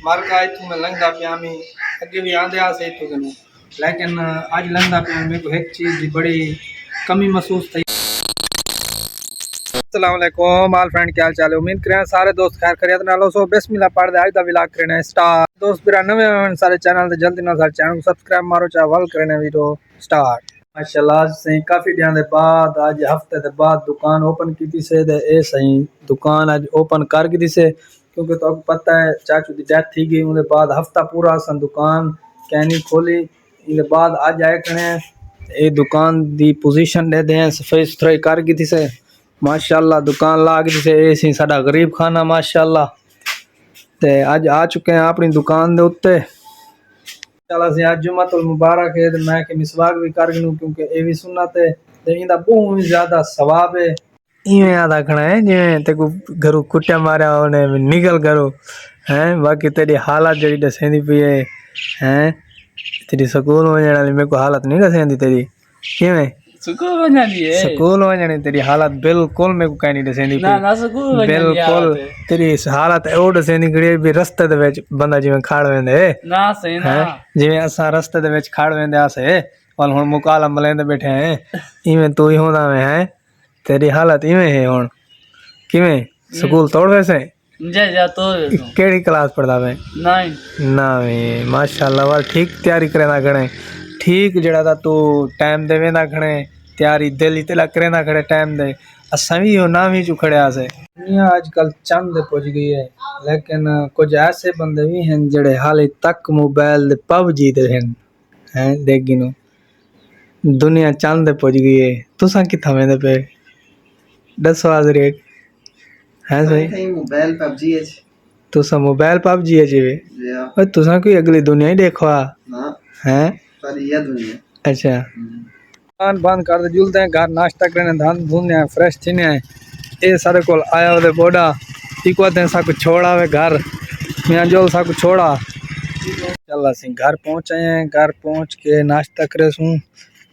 मार्का इतों मैं लंघदा पिया मी अगे भी आंदे आसे इतों कने लेकिन आज लंघदा पिया मेरे को एक चीज़ की बड़ी कमी महसूस थी। अस्सलाम वालेकुम ऑल फ्रेंड, क्या हाल चाल है? उम्मीद करें सारे दोस्त खैर खैरियत नाल हो। सो बिस्मिल्लाह पढ़ दे आज दा व्लॉग करने स्टार्ट। दोस्त मेरा नवे सारे चैनल ते जल्दी ना सारे चैनल को सब्सक्राइब मारो चा वल करने वीडियो स्टार्ट। माशाल्लाह से काफी दिन दे बाद आज हफ्ते दे बाद दुकान ओपन की से दे ए सही दुकान आज ओपन कर दी से क्योंकि तो पता है चाचू की डेथ थी गई उनके बाद हफ्ता पूरा असन दुकान कहनी खोली इनके बाद आज आए कने ये दुकान दी पोजीशन दे दें सफाई सुथराई कर दी से माशाल्लाह दुकान लाग दी से ए सी साडा गरीब खाना माशाल्लाह ते आज आ चुके हैं अपनी दुकान दे उत्ते। चला से आज जुम्मतुल मुबारक है मैं के मिसवाक भी कर गनू क्योंकि ये भी सुन्नत है ते इंदा बहुत ज्यादा सवाब है। इवें याद रखना है जिवें ते को घरों कुटिया मारा ओने निकल करो हैं बाकी तेरी हालत जड़ी दसेंदी पई है हैं तेरी स्कूल वजण वाली मेरे को हालत नहीं दसेंदी तेरी किवें स्कूल वजणी तेरी हालत बिल्कुल मेरे को कहीं नहीं दसेंदी बिल्कुल तेरी हालत ओ दसेंदी गड़ी भी रस्ते दे विच बंदा जिवें खड़ वेंदे ना सही ना जिवें असा रस्ते दे विच खड़ वेंदे आसे और हुन मुकाला मलेंदे बैठे हैं इवें तू ही होंदा में है तेरी हालत इवें है हुन किवें स्कूल तोड़ वैसे जा तो केड़ी क्लास पढ़दा वे नावी माशाल्लाह वाल ठीक तैयारी करेंदा घणे ठीक जड़ा दा तू टाइम दे वेंदा घणे तैयारी दिल तेला करेंदा खड़े टाइम दे असा भी हो ना भी चु खड़े से दुनिया आजकल चंद पहुंच गई है लेकिन कुछ ऐसे बंदे भी हैं जड़े हाले तक मोबाइल दे पबजी दे हैं देखी नो दुनिया चंद पहुंच गई है तुसा किथा वेंदे पे दसो आज रेट है सही मोबाइल पबजी है तुसा मोबाइल पबजी है जीवे ओए तुसा कोई अगली दुनिया ही देखो हां हैं पर ये दुनिया अच्छा दुकान बंद कर दे जुलते हैं घर नाश्ता करने धान धुने फ्रेश थीने ये सारे को आया ओदे बोडा इको ते सा कुछ छोड़ा वे घर मियां जोल सा कुछ छोड़ा चला सी घर पहुंचे हैं घर पहुंच के नाश्ता करे सू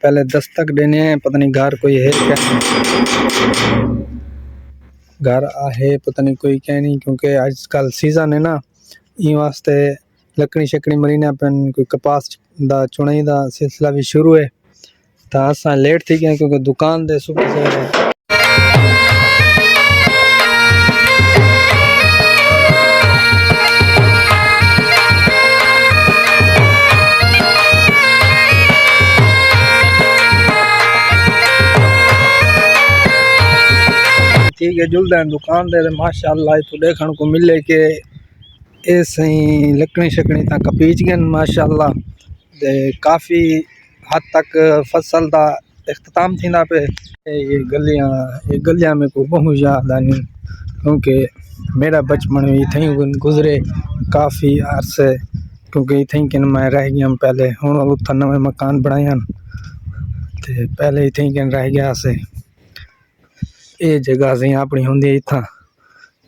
पहले दस्तक देने हैं पता नहीं घर कोई है क्या घर है पता नहीं कोई क्या नहीं क्योंकि आजकल सीजन है ना ई वास्ते लकड़ी शकड़ी मरीना पेन कोई कपास दा चुनाई दा सिलसिला भी शुरू है तो असा लेट थी गए क्योंकि दुकान दे सुबह से ठीक है जुलद दुकान दे माशाल्लाह तो देखने को मिले के ए सही लकड़ी शकड़ी ता कपीच गए माशाल्लाह दे काफ़ी हद तक फसल का इख्तिताम थी पे ये गलियां में को बहुत याद आनी क्योंकि मेरा बचपन भी इतनी गुजरे काफ़ी अरसे क्योंकि इतनी कि मैं रह गया पहले हूँ उत्थे नवे मकान बनाए तो पहले इतनी कि रह गया से ये जगह से अपनी होंगी इतना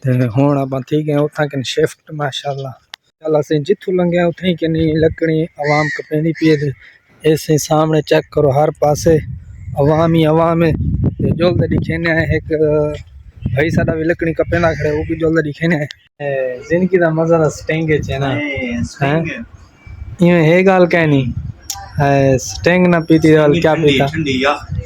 तो हूँ आप ठीक है उतना कि शिफ्ट माशाल्लाह चल अस जितों लंघे उतना कि लकड़ी आवाम कपेंदी पी ऐसे सामने चेक करो हर पासे अवाम ही अवाम है जल्द दिखे ने एक भाई साडा भी लकड़ी कपेंदा खड़े वो भी जल्द दिखे ने जिंदगी का मजा तो स्टेंग है ना हैं इवें है गाल कहनी स्टेंग ना पीती गाल क्या पीता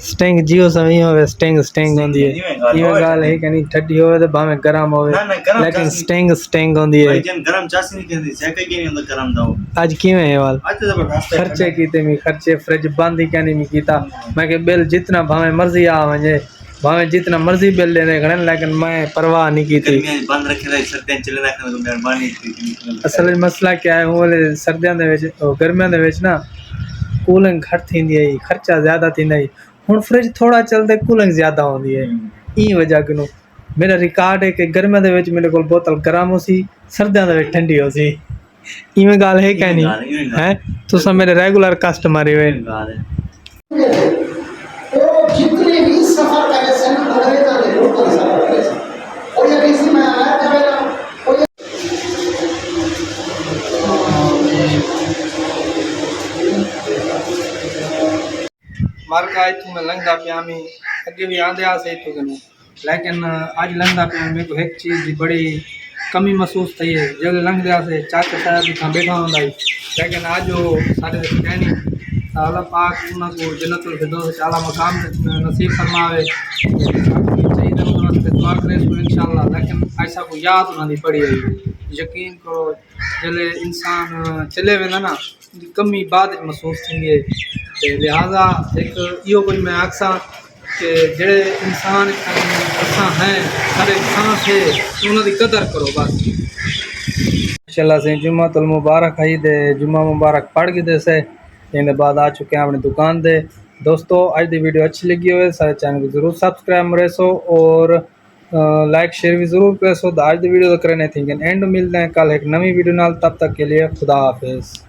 स्टेंग जियो समय होवे स्टेंग स्टेंग होंदी है ये गाल है कहनी ठंडी होवे तो भावे गरम होवे लेकिन स्टेंग स्टेंग होंदी है जन गरम चासी नहीं कहंदी सेका के नहीं होंदा गरम दाओ आज किवें है वाल आज तो जबरदस्त खर्चे कीते मी खर्चे फ्रिज बंद ही कहनी मी कीता मैं के बिल जितना भावे मर्जी आ वजे भावे जितना मर्जी बिल देने घणे लेकिन मैं परवाह नहीं की थी बंद रखे रहे सर्दियां चले रखने तो मेहरबानी असल मसला क्या है वो सर्दियां दे विच गर्मियां दे विच ना कूलिंग घट थी खर्चा ज्यादा थी हुण फ्रिज थोड़ा चलते कूलिंग ज्यादा होंदी है ई वजह कनो मेरा रिकॉर्ड है कि गर्मियां दे विच मेरे कोल बोतल गर्म हो सी सर्दियां दे विच ठंडी हो सी इवें गाल है क्या नहीं है तुसा मेरे रेगुलर कस्टमर ही जितने भी सफर करे सन अंग्रेजा ने लोकल सफर करे और ये किसी में आया जावेला मार्का इतों मैं लंघदा पिया मी अगे भी आंदे आसे इतों कने लेकिन आज लंघदा पिया मेरे को एक चीज़ की बड़ी कमी महसूस थी है। जब लंघ दिया से चाचा साहब भी था बैठा होंदा ही, लेकिन आज जो सारे कहनी अल्लाह पाक उनको जन्नतुल फिरदौस आला मकाम नसीब फरमावे। चाहिए उनके दुआ करे सो इंशाअल्लाह। लेकिन ऐसा को याद उन्होंने पड़ी है। यकीन करो जले इंसान चले वेंदा ना कमी बाद महसूस थी है। लिहाजा एक यो कोई मैं आखसा कि जड़े इंसान असा हैं सारे सांस है उन्होंने कदर करो बस। माशाल्लाह से जुम्मतुल मुबारक है दे जुम्मा मुबारक पढ़ के दे से इन बाद आ चुके हैं अपनी दुकान दे। दोस्तों आज दी वीडियो अच्छी लगी हो सारे चैनल को जरूर सब्सक्राइब करेसो और लाइक शेयर भी जरूर करेसो। आज दी वीडियो तो करने थी एंड मिलते हैं कल एक नवी वीडियो नाल, तब तक के लिए खुदा हाफिज़।